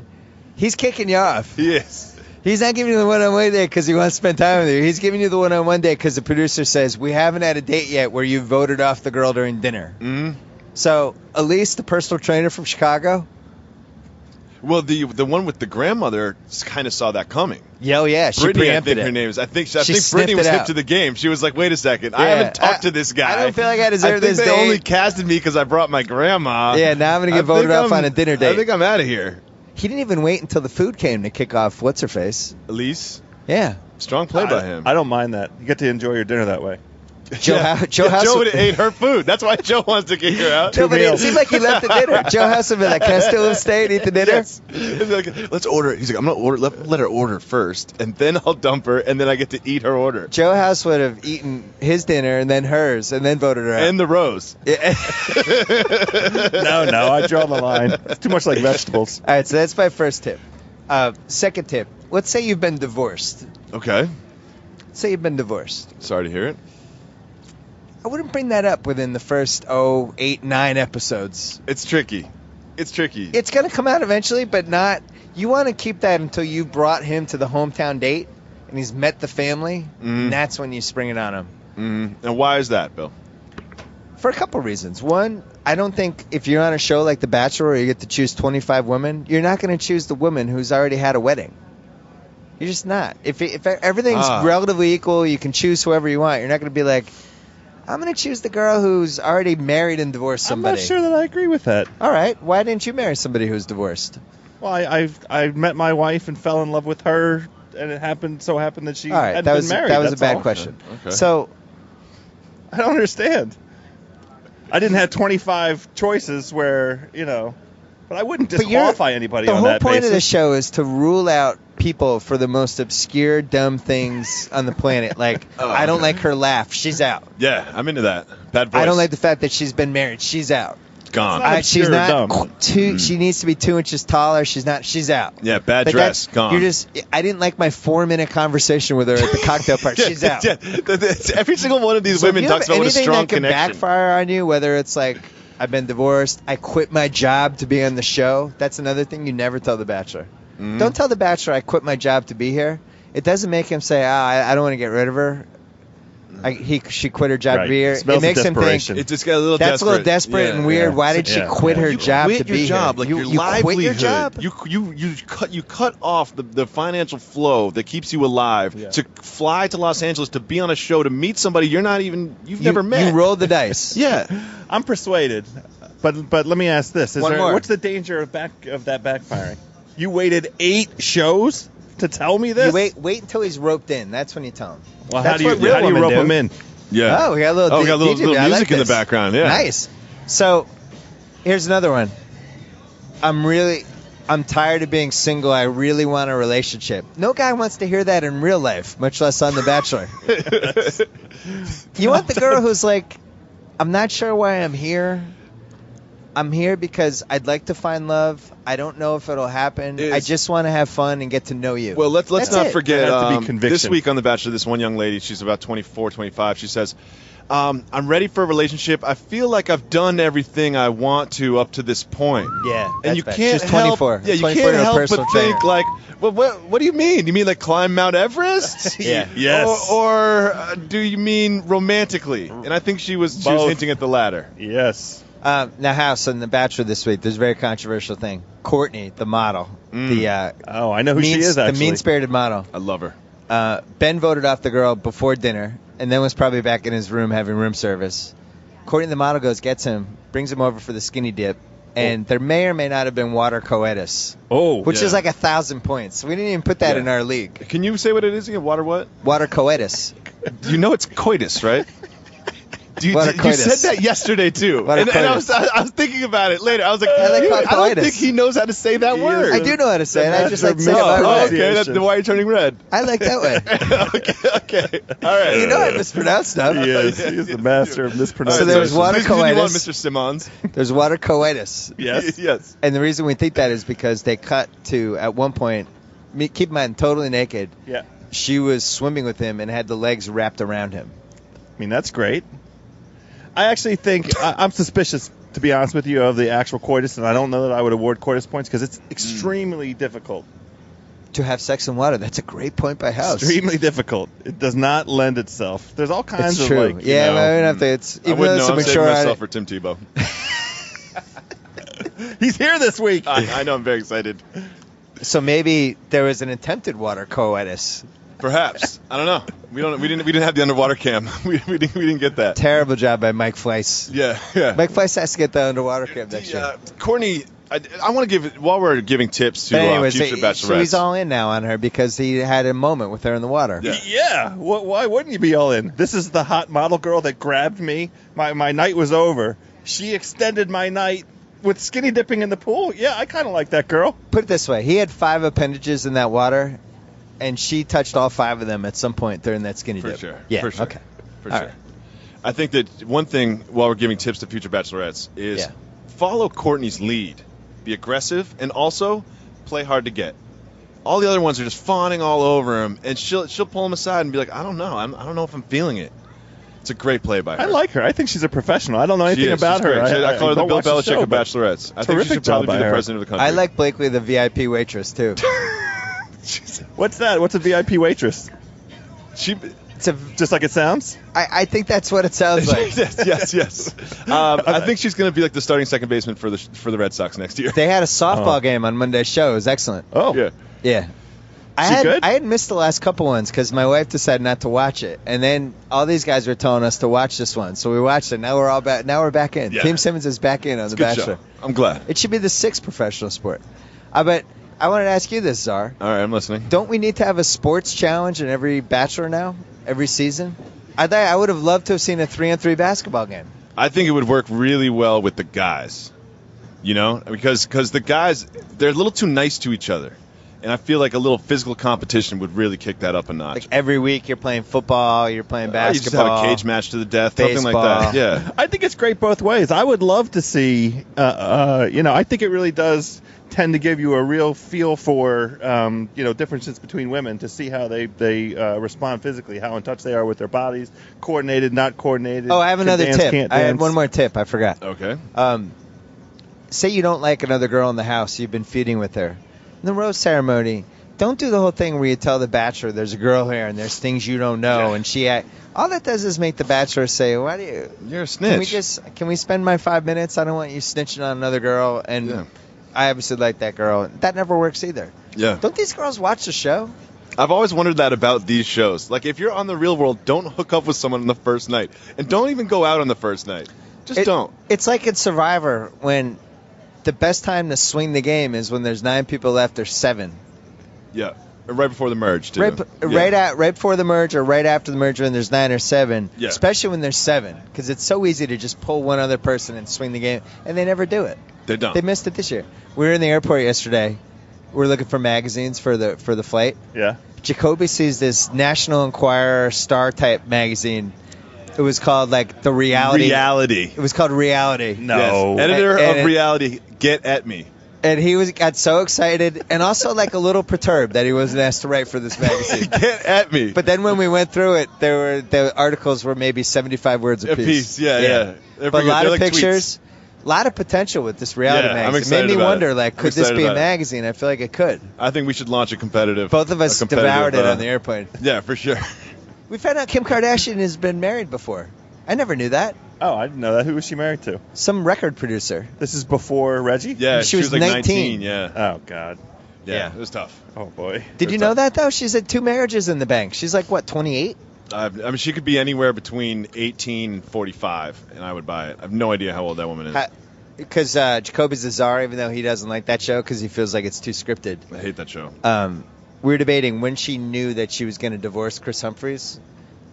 he's kicking you off. He is. He's not giving you the one-on-one date because he wants to spend time with you. He's giving you the one-on-one date because the producer says, we haven't had a date yet where you voted off the girl during dinner. Mm-hmm. So, Elise, the personal trainer from Chicago, Well, the one with the grandmother kind of saw that coming. yeah, she Brittany, I preempted think her it. name is. I think She Brittany was sniffed it hip out. to the game. She was like, "Wait a second, I Yeah, haven't talked to this guy. I don't feel like I deserve this I think they date." only casted me because I brought my grandma. Yeah, now I'm going to get voted off on a dinner date. I think I'm out of here. He didn't even wait until the food came to kick off what's-her-face. Elise, Yeah. strong play by him. I don't mind that. You get to enjoy your dinner that way. Joe House Joe would have ate her food. That's why Joe wants to kick her out. No, but it seemed like he left the dinner. Joe House would be like, can I still stay and eat the dinner? Yes. He'd be like, let's order it. He's like, I'm gonna order. Let her order first, and then I'll dump her, and then I get to eat her order. Joe House would have eaten his dinner and then hers and then voted her out. And the rose. No, I draw the line. It's too much like vegetables. All right, so that's my first tip. Second tip. Let's say you've been divorced. Okay. Let's say you've been divorced. Sorry to hear it. I wouldn't bring that up within the first, 8, 9 episodes. It's tricky. It's tricky. It's going to come out eventually, but not. You want to keep that until you brought him to the hometown date and he's met the family, and that's when you spring it on him. And why is that, Bill? For a couple reasons. One, I don't think if you're on a show like The Bachelor where you get to choose 25 women, you're not going to choose the woman who's already had a wedding. You're just not. If everything's relatively equal, you can choose whoever you want. You're not going to be like, I'm going to choose the girl who's already married and divorced somebody. I'm not sure that I agree with that. All right. Why didn't you marry somebody who's divorced? Well, I met my wife and fell in love with her, and it happened that she All right. hadn't That been was married. that was a that's bad all. question. Okay. So I don't understand. I didn't have 25 choices where, but I wouldn't disqualify anybody the on whole that point basis. of the show is to rule out people for the most obscure, dumb things on the planet. Like, I don't like her laugh. She's out. Yeah, I'm into that. Bad voice. I don't like the fact that she's been married. She's out. Gone. Not She's obscure or not dumb. She needs to be 2 inches taller. She's not. She's out. Yeah, bad But dress. that's- Gone. You're just. I didn't like my 4-minute conversation with her at the cocktail party. She's out. Yeah, every single one of these So if women you talks have about what a anything strong that can connection. backfire on you, whether it's like I've been divorced, I quit my job to be on the show. That's another thing you never tell the Bachelor. Don't tell the Bachelor I quit my job to be here. It doesn't make him say, I don't want to get rid of her. She quit her job to be here. Smells It makes of him think desperation. It just got a little that's desperate. a little desperate and weird. Why did she quit her You job quit to be your job, here? like you your quit livelihood. your job? You cut off the financial flow that keeps you alive to fly to Los Angeles to be on a show to meet somebody you've never met. You rolled the dice. Yeah. I'm persuaded, but let me ask this: One more. What's the danger of that backfiring? You waited 8 shows to tell me this? You wait until he's roped in. That's when you tell him. Well, That's how do you what real women rope do. him in? Yeah. Oh, we got a little. We got a little, DJ. little I music like in the this. background. Yeah. Nice. So, here's another one. I'm tired of being single. I really want a relationship. No guy wants to hear that in real life, much less on The Bachelor. You want the girl who's like, I'm not sure why I'm here. I'm here because I'd like to find love. I don't know if it'll happen. I just want to have fun and get to know you. Well, let's not forget, There has to be conviction. this week on The Bachelor, this one young lady, she's about 24, 25, she says, I'm ready for a relationship. I feel like I've done everything I want to up to this point. Yeah, and you that's bad. can't She's help, 24. Yeah, you 24 can't and a help but personal think trainer. like, well, what do you mean? You mean like climb Mount Everest? Yeah. Yes. Or do you mean romantically? And I think she was Both. hinting at the latter. Yes. Now, House on The Bachelor this week, there's a very controversial thing. Courtney, the model, the I know who she is, actually. the mean-spirited model. I love her. Ben voted off the girl before dinner, and then was probably back in his room having room service. Courtney, the model, gets him, brings him over for the skinny dip, and there may or may not have been water coitus, which is like 1,000 points. We didn't even put that in our league. Can you say what it is again? Water what? Water coitus. You know it's coitus, right? You said that yesterday too, and I was thinking about it later. I was like, I don't think he knows how to say that word. I do know how to say it. I just like to say it. Okay, that's why you're turning red. I like that way. okay, all right. You know I mispronounce stuff. He is the master of mispronunciation. So there's water coitus. Mr. Simmons. There's water coitus. Yes. Yes. And the reason we think that is because they cut to, at one point, keep in mind, totally naked. Yeah. She was swimming with him and had the legs wrapped around him. I mean, that's great. I actually think I'm suspicious, to be honest with you, of the actual coitus, and I don't know that I would award coitus points because it's extremely difficult. To have sex in water, that's a great point by House. Extremely difficult. It does not lend itself. There's all kinds of true. like, yeah, you know, I would have to. It's I even wouldn't though know. I'm it's saving mature. myself for Tim Tebow. He's here this week. I know. I'm very excited. So maybe there was an attempted water coitus. Perhaps. I don't know. We didn't have the underwater cam. we didn't get that. Terrible job by Mike Fleiss. Yeah. Mike Fleiss has to get the underwater cam next year. Courtney, I want to give, while we're giving tips to But anyways, future bachelorettes. so he's all in now on her because he had a moment with her in the water. Yeah. Why wouldn't you be all in? This is the hot model girl that grabbed me. My night was over. She extended my night with skinny dipping in the pool. Yeah, I kind of like that girl. Put it this way. He had 5 appendages in that water, and she touched all 5 of them at some point during that skinny dip. For sure. Yeah, For sure. okay. For All sure. right. I think that one thing, while we're giving tips to future bachelorettes, is follow Courtney's lead. Be aggressive and also play hard to get. All the other ones are just fawning all over him, and she'll pull him aside and be like, I don't know. I don't know if I'm feeling it. It's a great play by her. I like her. I think she's a professional. I don't know anything about her. I call her the Bill Belichick of Bachelor. bachelorettes. I think she should probably be the president of the country. I like Blakely, the VIP waitress, too. What's that? What's a VIP waitress? Just like it sounds? I think that's what it sounds like. yes. I think she's going to be like the starting second baseman for the Red Sox next year. They had a softball game on Monday's show. It was excellent. Oh. Yeah. Good? I had missed the last couple ones because my wife decided not to watch it, and then all these guys were telling us to watch this one, so we watched it. Now we're all back. Now we're back in. Yeah. Team Simmons is back in on The Bachelor. Show. I'm glad. It should be the 6th professional sport. But I wanted to ask you this, Czar. All right, I'm listening. Don't we need to have a sports challenge in every Bachelor now, every season? I would have loved to have seen a 3-on-3 basketball game. I think it would work really well with the guys, because the guys, they're a little too nice to each other. And I feel like a little physical competition would really kick that up a notch. Like every week you're playing football, you're playing basketball. You just have a cage match to the death, something like that. Yeah. I think it's great both ways. I would love to see, I think it really does tend to give you a real feel for, differences between women to see how they respond physically, how in touch they are with their bodies, coordinated, not coordinated. Oh, I have another dance, tip. can't I had dance. one more tip. I forgot. Okay. Say you don't like another girl in the house. You've been feeding with her. In the rose ceremony, don't do the whole thing where you tell the bachelor there's a girl here and there's things you don't know, and all that does is make the bachelor say, "Why do you? You're a snitch. Can we spend my 5 minutes? I don't want you snitching on another girl." And I obviously like that girl. That never works either. Yeah. Don't these girls watch the show? I've always wondered that about these shows. Like, if you're on the real world, don't hook up with someone on the first night, and don't even go out on the first night. Just don't. It's like in Survivor when the best time to swing the game is when there's 9 people left or 7. Yeah. Right before the merge, too. Right before the merge or right after the merge when there's 9 or 7. Yeah. Especially when there's 7, because it's so easy to just pull one other person and swing the game, and they never do it. They don't. They missed it this year. We were in the airport yesterday. We were looking for magazines for the flight. Yeah. Jacoby sees this National Enquirer Star type magazine. It was called like the Reality. It was called Reality. No. Yes. Editor of Reality, get at me. And he got so excited and also like a little perturbed that he wasn't asked to write for this magazine. Get at me. But then when we went through it, the articles were maybe 75 words a piece. Yeah. But a lot of pictures, a lot of potential with this Reality magazine. I'm excited. It made me wonder, like, could this be a magazine? I feel like it could. I think we should launch a competitive. Both of us devoured it on the airplane. Yeah, for sure. We found out Kim Kardashian has been married before. I never knew that. Oh, I didn't know that. Who was she married to? Some record producer. This is before Reggie? Yeah, she was like 19. Yeah. Oh, God. Yeah, it was tough. Oh, boy. Did you know that, though? She's had 2 marriages in the bank. She's like, what, 28? I mean, she could be anywhere between 18 and 45, and I would buy it. I have no idea how old that woman is. Because Jacoby's a czar, even though he doesn't like that show because he feels like it's too scripted. I hate that show. We were debating when she knew that she was going to divorce Chris Humphries.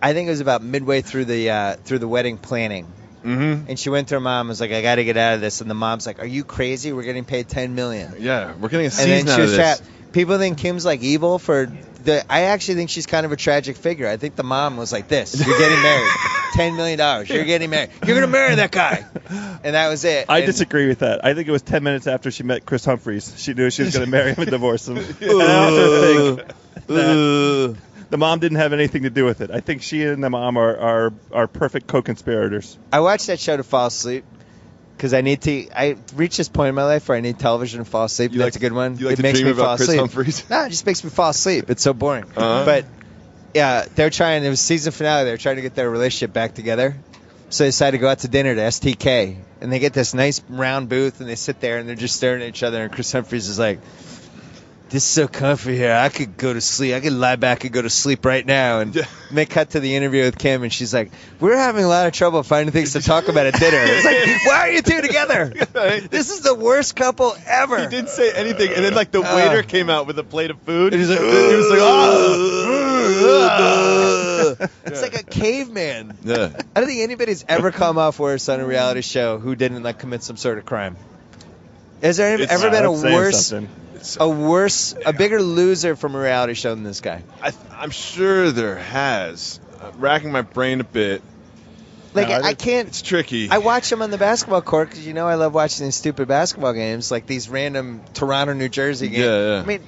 I think it was about midway through the wedding planning. Mm-hmm. And she went to her mom and was like, I got to get out of this. And the mom's like, are you crazy? We're getting paid $10 million. Yeah, we're getting a And then season she out of was this. trapped. People think Kim's like evil for I actually think she's kind of a tragic figure. I think the mom was like this. You're getting married. $10 million. You're getting married. You're going to marry that guy. And that was it. I disagree with that. I think it was 10 minutes after she met Chris Humphries. She knew she was going to marry him and divorce him. And I also think that the mom didn't have anything to do with it. I think she and the mom are perfect co-conspirators. I watched that show to fall asleep because I reached this point in my life where I need television to fall asleep. That's a good one. You like it to makes dream me fall about Chris asleep. Humphries? No, it just makes me fall asleep. It's so boring. Uh-huh. But yeah, it was season finale. They were trying to get their relationship back together. So they decided to go out to dinner to STK. And they get this nice round booth and they sit there and they're just staring at each other. And Chris Humphries is like, this is so comfy here. I could go to sleep. I could lie back and go to sleep right now. And they cut to the interview with Kim, and she's like, we're having a lot of trouble finding things to talk about at dinner. It's like, why are you two together? This is the worst couple ever. He didn't say anything, and then like the waiter came out with a plate of food. And he's like, he was like, oh. It's like a caveman. Yeah. I don't think anybody's ever come off worse on a reality show who didn't like commit some sort of crime. Has there ever been a bigger loser from a reality show than this guy? I'm sure there has. Racking my brain a bit. Like, I can't. It's tricky. I watch him on the basketball court because I love watching these stupid basketball games, like these random Toronto, New Jersey games. Yeah. I mean,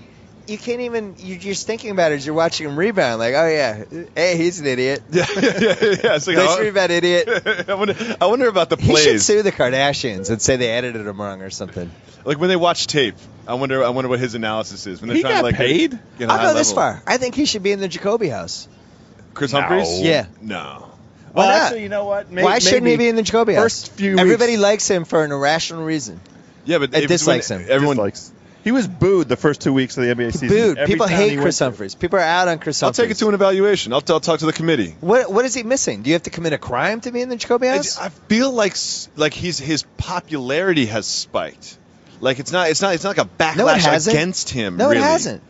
you can't even. You're just thinking about it as you're watching him rebound. Like, oh yeah, hey, he's an idiot. Yeah. It's like, nice rebound, idiot. I wonder about the plays. He should sue the Kardashians and say they edited him wrong or something. Like when they watch tape, I wonder what his analysis is. When they're he trying got to paid. I'll go this far. I think he should be in the Jacoby house. Chris Humphries? Yeah. No. Why not? Actually, you know what? Why shouldn't he be in the Jacoby house? First few weeks. Everybody likes him for an irrational reason. Yeah, but it dislikes him. Everyone dislikes. He was booed the first 2 weeks of the NBA season. Booed. Every People time hate he Chris went Humphries. People are out on Chris Humphries. I'll take it to an evaluation. I'll talk to the committee. What is he missing? Do you have to commit a crime to be in the Jacoby house? I feel like his popularity has spiked. Like it's not like a backlash against him. No, really. it hasn't.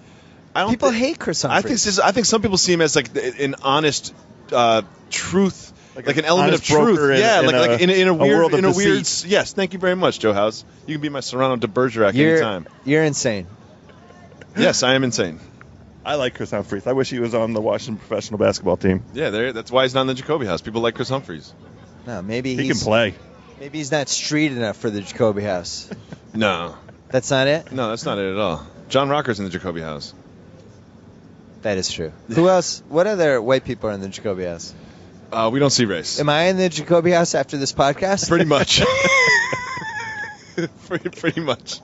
People hate Chris I Humphries. think some people see him as like an honest truth, like an element of broker truth. In a world of weird. deceit. Yes, thank you very much, Joe House. You can be my Serrano de Bergerac anytime. You're insane. Yes, I am insane. I like Chris Humphries. I wish he was on the Washington professional basketball team. Yeah, that's why he's not in the Jacoby house. People like Chris Humphries. No, maybe he can play. Maybe he's not street enough for the Jacoby house. No. That's not it? No, that's not it at all. John Rocker's in the Jacoby house. That is true. Who else? What other white people are in the Jacoby house? We don't see race. Am I in the Jacoby house after this podcast? Pretty much. Pretty much.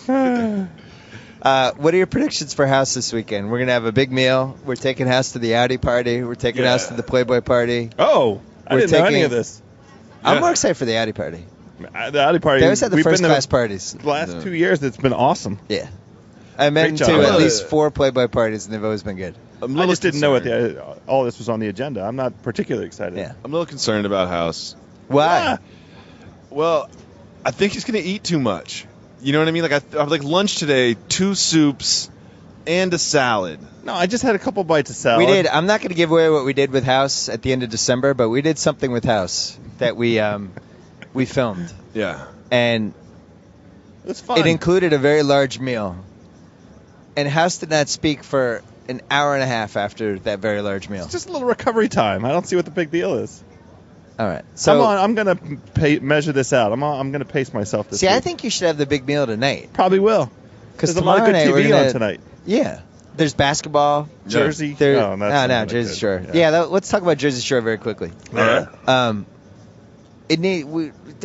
What are your predictions for House this weekend? We're going to have a big meal. We're taking House to the Audi party. We're taking House to the Playboy party. Oh, I didn't know any of this. I'm more excited for the Audi party. The Audi party. They always had the first-class parties. The last 2 years, it's been awesome. Yeah. I've been to at least 4 Playboy parties, and they've always been good. I just didn't know all this was on the agenda. I'm not particularly excited. Yeah. I'm a little concerned about House. Why? Well, I think he's going to eat too much. You know what I mean? Like I like lunch today, 2 soups and a salad. No, I just had a couple bites of salad. We did. I'm not going to give away what we did with House at the end of December, but we did something with House that we filmed. Yeah. And it was fun. It included a very large meal. And House did not speak for an hour and a half after that very large meal. It's just a little recovery time. I don't see what the big deal is. All right. So I'm going to measure this out. I'm going to pace myself this week. I think you should have the big meal tonight. Probably will. Because there's a lot of good TV on tonight. Yeah. There's basketball. Jersey. No, Jersey Shore. Yeah, let's talk about Jersey Shore very quickly. All right.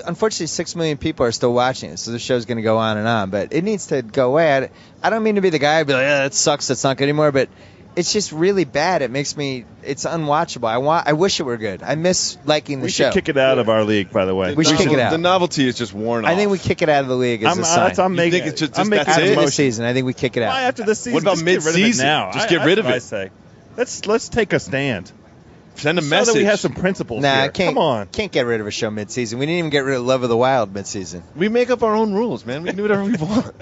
Unfortunately, 6 million people are still watching it, so the show's going to go on and on. But it needs to go away. I don't mean to be the guy who'd be like, yeah, that sucks, that's not good anymore. But it's just really bad. It's unwatchable. I wish it were good. I miss liking the show. We should kick it out of our league, by the way. We should kick it out. The novelty is just worn off. I think we kick it out of the league as a sign. I'm making it. After this season, I think we kick it out. Why after this season? What about mid-season? Just get rid of it. I say. Let's take a stand. Send a message. So that we have some principles here. Come on. Can't get rid of a show mid-season. We didn't even get rid of Love of the Wild mid-season. We make up our own rules, man. We can do whatever we want.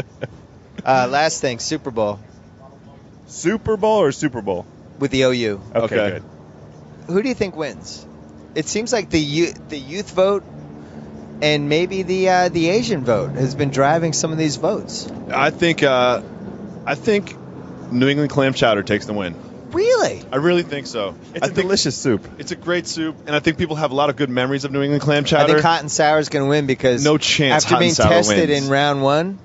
Last thing, Super Bowl. Super Bowl or Super Bowl? With the OU. Okay, good. Who do you think wins? It seems like the youth vote and maybe the Asian vote has been driving some of these votes. I think New England clam chowder takes the win. Really? I really think so. It's a delicious soup. It's a great soup, and I think people have a lot of good memories of New England clam chowder. I think hot and sour is going to win because no chance after being tested in round 1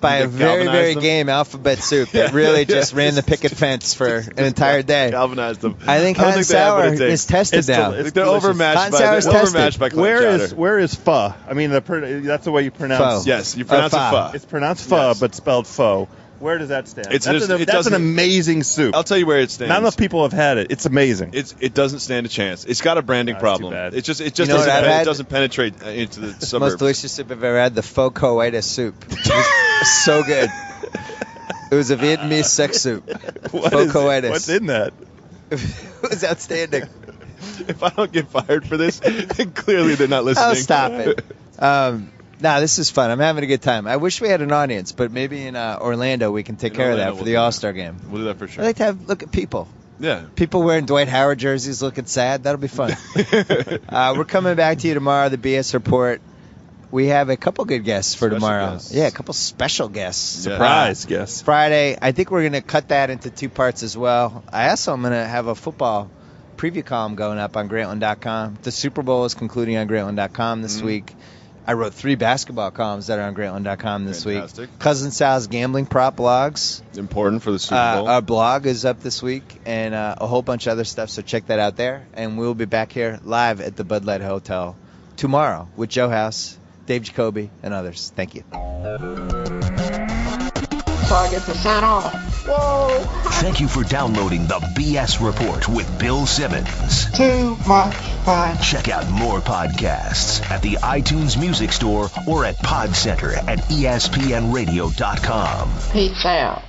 by a very game alphabet soup that really just ran the picket fence for an entire day. Galvanized them. I think hot and sour is tested now. They're overmatched by clam chowder. Where is pho? I mean, that's the way you pronounce it. Yes, you pronounce it pho. It's pronounced pho, but spelled pho. Where does that stand? That's an amazing soup. I'll tell you where it stands. Not enough people have had it. It's amazing. It doesn't stand a chance. It's got a branding problem. It just doesn't penetrate into the suburbs. Most delicious soup I've ever had, the pho coitus soup. It was so good. It was a Vietnamese sex soup. Pho coitus. What's in that? It was outstanding. If I don't get fired for this, then clearly they're not listening. Oh, stop it. Nah, this is fun. I'm having a good time. I wish we had an audience, but maybe in Orlando we can take care of that for the All-Star game. We'll do that for sure. I'd like to look at people. Yeah. People wearing Dwight Howard jerseys looking sad. That'll be fun. We're coming back to you tomorrow, the BS Report. We have a couple good guests for tomorrow. Guests. Yeah, a couple special guests. Surprise guests. Friday, I think we're going to cut that into 2 parts as well. I also am going to have a football preview column going up on Grantland.com. The Super Bowl is concluding on Grantland.com this week. I wrote 3 basketball columns that are on Grantland.com this week. Cousin Sal's gambling prop blogs. Important for the Super Bowl. Our blog is up this week, and a whole bunch of other stuff, so check that out there. And we'll be back here live at the Bud Light Hotel tomorrow with Joe House, Dave Jacoby, and others. Thank you. So I get to sign off. Whoa! Thank you for downloading the BS Report with Bill Simmons. Too much fun. Check out more podcasts at the iTunes Music Store or at Pod Center at ESPNradio.com. Peace out.